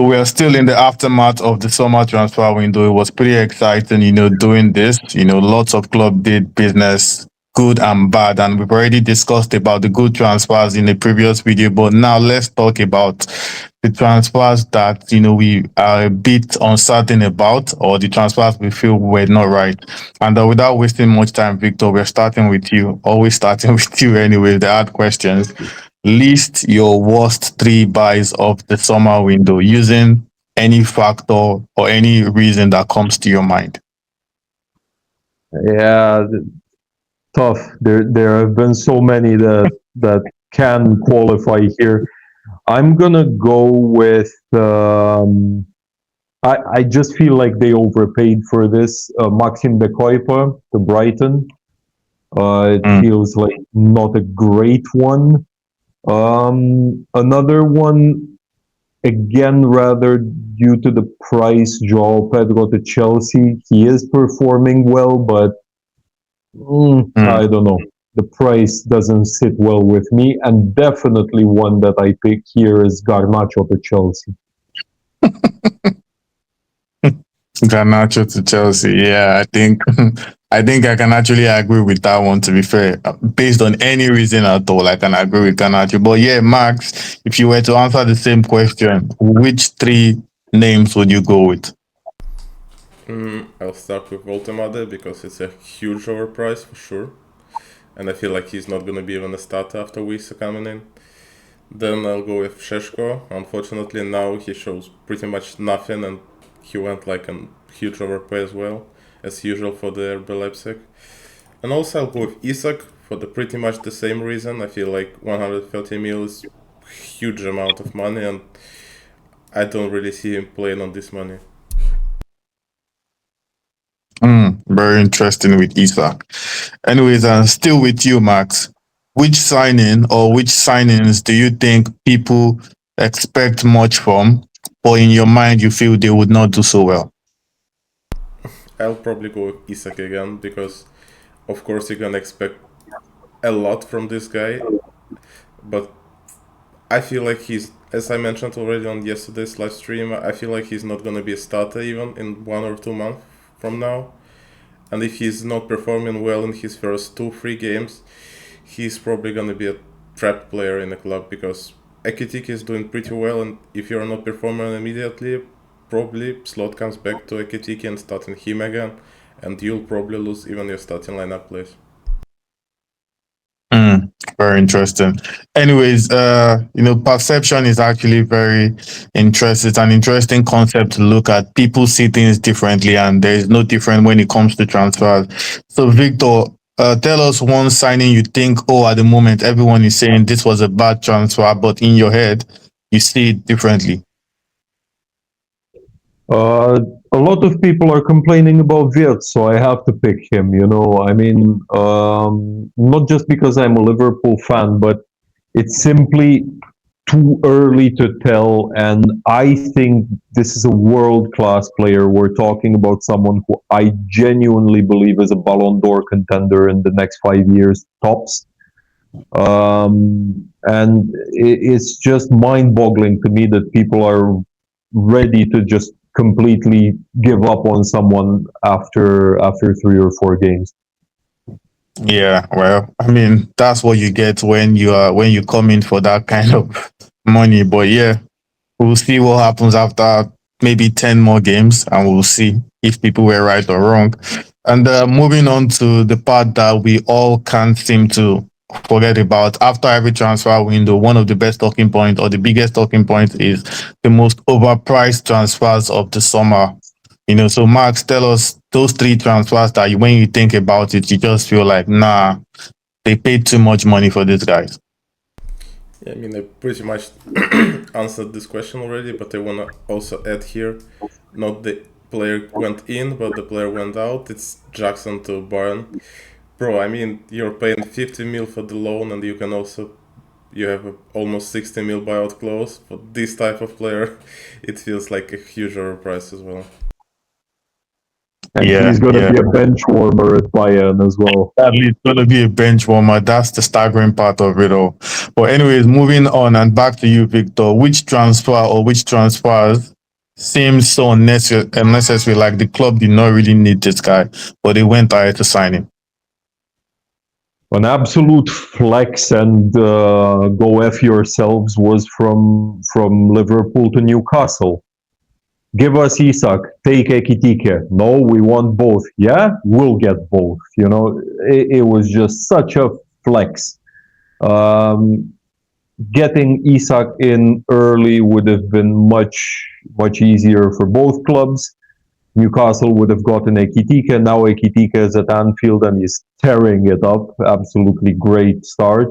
So we are still in the aftermath of the summer transfer window. It was pretty exciting, doing this. Lots of club did business, good and bad, and we've already discussed about the good transfers in the previous video. But now let's talk about the transfers that we are a bit uncertain about, or the transfers we feel were not right. And without wasting much time, Victor, we're starting with you. Always starting with you anyway. The hard questions. List your worst three buys of the summer window using any factor or any reason that comes to your mind. Yeah, tough. There have been so many that can qualify here. I'm gonna go with. I just feel like they overpaid for this. Maxim de Kuyper to Brighton. It Mm, feels like not a great one. Another one, again, rather due to the price, Joao Pedro to Chelsea. He is performing well, but mm. I don't know. The price doesn't sit well with me, and definitely one that I pick here is Garnacho to Chelsea. Garnacho to Chelsea. Yeah, I think I think I can actually agree with that one. To be fair, based on any reason at all, I can agree with Garnacho. But yeah, Max, if you were to answer the same question, which three names would you go with? I'll start with Voltemade because it's a huge overprice for sure, and I feel like he's not gonna be even a starter after Wisa coming in. Then I'll go with Sheshko. Unfortunately, now he shows pretty much nothing, and he went like a huge overpay as well, as usual for the RB Leipzig. And also I'll go with Isak for the pretty much the same reason. I feel like 130 mil is huge amount of money, and I don't really see him playing on this money. Very interesting with Isak. Anyways, still with you, Max. Which signing or which signings do you think people expect much from, or in your mind you feel they would not do so well? I'll probably go with Isak again because, of course, you're gonna expect a lot from this guy, but I feel like as I mentioned already on yesterday's live stream, I feel like he's not gonna be a starter even in 1 or 2 months from now. And if he's not performing well in his first 2, 3 games, he's probably gonna be a trap player in the club because Ekitike is doing pretty well, and if you're not performing immediately, probably slot comes back to Ekitike and starting him again, and you'll probably lose even your starting lineup place. Very interesting. Anyways, perception is actually very interesting. It's an interesting concept to look at. People see things differently, and there is no different when it comes to transfers. So, Victor, tell us one signing you think, oh, at the moment, everyone is saying this was a bad transfer, but in your head, you see it differently. Uh, a lot of people are complaining about Wirtz, so I have to pick him. I mean, not just because I'm a Liverpool fan, but it's simply too early to tell. And I think this is a world class player. We're talking about someone who I genuinely believe is a Ballon d'Or contender in the next 5 years, tops. And it's just mind boggling to me that people are ready to just completely give up on someone after 3 or 4 games. Yeah, well, I mean, that's what you get when you come in for that kind of money. But yeah, we'll see what happens after maybe 10 more games, and we'll see if people were right or wrong. And moving on to the part that we all can't seem to forget about. After every transfer window, one of the best talking points or the biggest talking point is the most overpriced transfers of the summer. So Max, tell us those three transfers that when you think about it, you just feel like, nah, they paid too much money for these guys. Yeah, I mean, I pretty much answered this question already, but I wanna also add here, not the player went in, but the player went out. It's Jackson to Bayern. Bro, I mean, you're paying 50 mil for the loan, and you have a almost 60 mil buyout clause for this type of player. It feels like a huge overprice as well. And Yeah, he's going to yeah. be a bench warmer at Bayern as well. Sadly, it's going to be a bench warmer. That's the staggering part of it all. But anyways, moving on and back to you, Victor. Which transfer or which transfers seems so unnecessary? Like the club did not really need this guy, but they went ahead to sign him. An absolute flex and go F yourselves was from Liverpool to Newcastle. Give us Isak, take Ekitike. No, we want both. Yeah, we'll get both. You know, it was just such a flex. Um, Getting Isak in early would have been much easier for both clubs. Newcastle would have gotten Ekitike. Now Ekitike is at Anfield and he's tearing it up. Absolutely great start.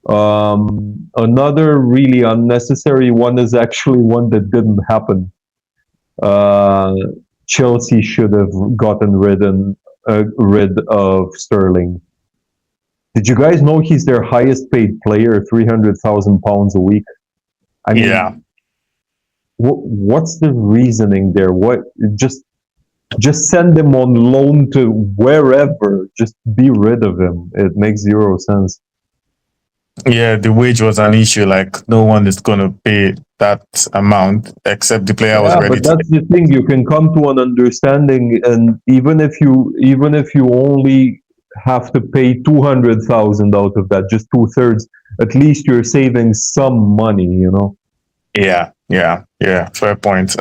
Another really unnecessary one is actually one that didn't happen. Uh, Chelsea should have gotten rid of Sterling. Did you guys know he's their highest paid player, £300,000 a week? I mean, Yeah. what's the reasoning there? What just send him on loan to wherever. Just be rid of him. It makes zero sense. Yeah, the wage was an issue. Like no one is going to pay that amount except the player was Yeah, ready but to. that's the thing. You can come to an understanding, and even if you only have to pay 200,000 out of that, just 2/3, at least you're saving some money. You know. Yeah, yeah, yeah. Fair point.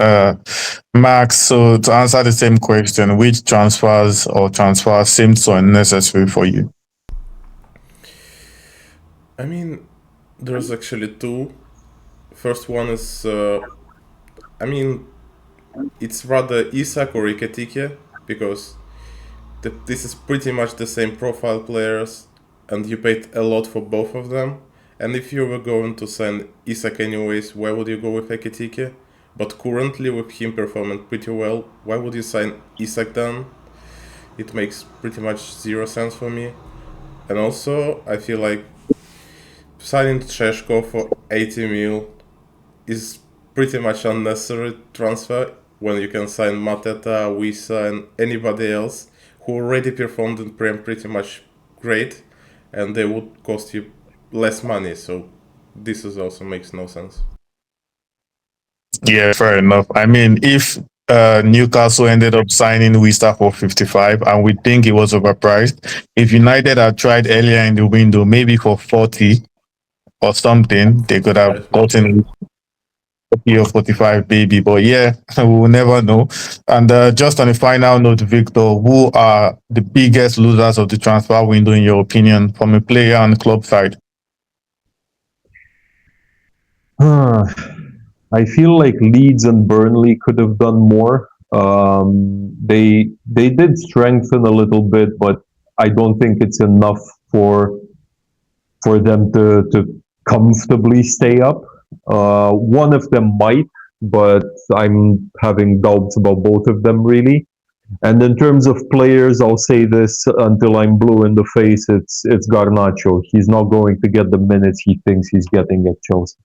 Max, so to answer the same question, which transfers seem so unnecessary for you? I mean, there's actually two. First one is, I mean, it's rather Isak or Iketike, because this is pretty much the same profile players, and you paid a lot for both of them. And if you were going to sign Isak anyways, why would you go with Ekitike? But currently, with him performing pretty well, why would you sign Isak then? It makes pretty much zero sense for me. And also, I feel like signing Sheshko for 80 mil is pretty much unnecessary transfer when you can sign Mateta, Wisa, and anybody else who already performed in Prem pretty much great, and they would cost you less money. So this is also makes no sense. Yeah, fair enough. I mean, if Newcastle ended up signing Wista for 55 and we think it was overpriced, if United had tried earlier in the window, maybe for 40 or something, they could have 45 maybe. gotten 40 or 45 baby. But yeah, we will never know. And just on a final note, Victor, who are the biggest losers of the transfer window in your opinion from a player and club side? I feel like Leeds and Burnley could have done more. They did strengthen a little bit, but I don't think it's enough for them to comfortably stay up. One of them might, but I'm having doubts about both of them really. And in terms of players, I'll say this until I'm blue in the face. It's Garnacho. He's not going to get the minutes he thinks he's getting at Chelsea.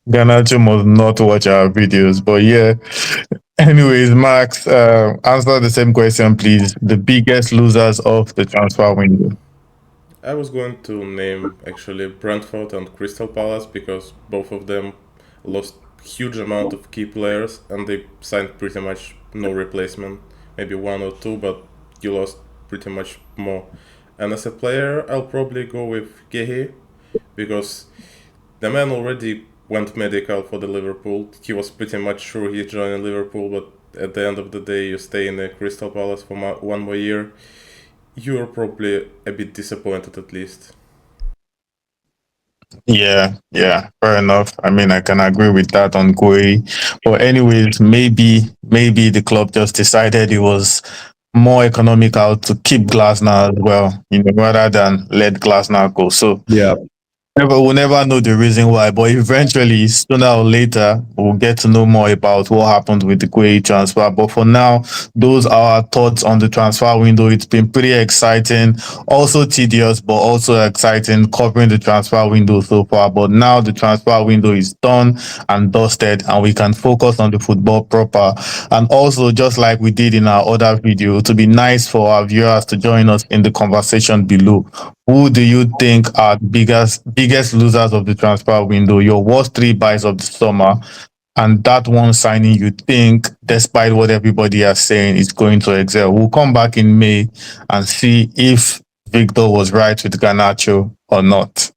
Ganacho must not watch our videos, but yeah. Anyways, Max, answer the same question, please. The biggest losers of the transfer window. I was going to name actually Brentford and Crystal Palace because both of them lost huge amount of key players and they signed pretty much no replacement, maybe one or two, but you lost pretty much more. And as a player, I'll probably go with Gehi because the man already went medical for the Liverpool. He was pretty much sure he's joining Liverpool, but at the end of the day, you stay in the Crystal Palace for one more year. You're probably a bit disappointed at least. Yeah, yeah, fair enough. I mean, I can agree with that on Gui. But anyways, maybe the club just decided it was more economical to keep Glasner as well, rather than let Glasner go. So Yeah. We'll never know the reason why, but eventually, sooner or later, we'll get to know more about what happened with the Quay transfer. But for now, those are our thoughts on the transfer window. It's been pretty exciting, also tedious, but also exciting covering the transfer window so far. But now the transfer window is done and dusted, and we can focus on the football proper. And also, just like we did in our other video, to be nice for our viewers to join us in the conversation below. Who do you think are the biggest losers of the transfer window? Your worst three buys of the summer, and that one signing you think, despite what everybody is saying, is going to excel. We'll come back in May and see if Victor was right with Garnacho or not.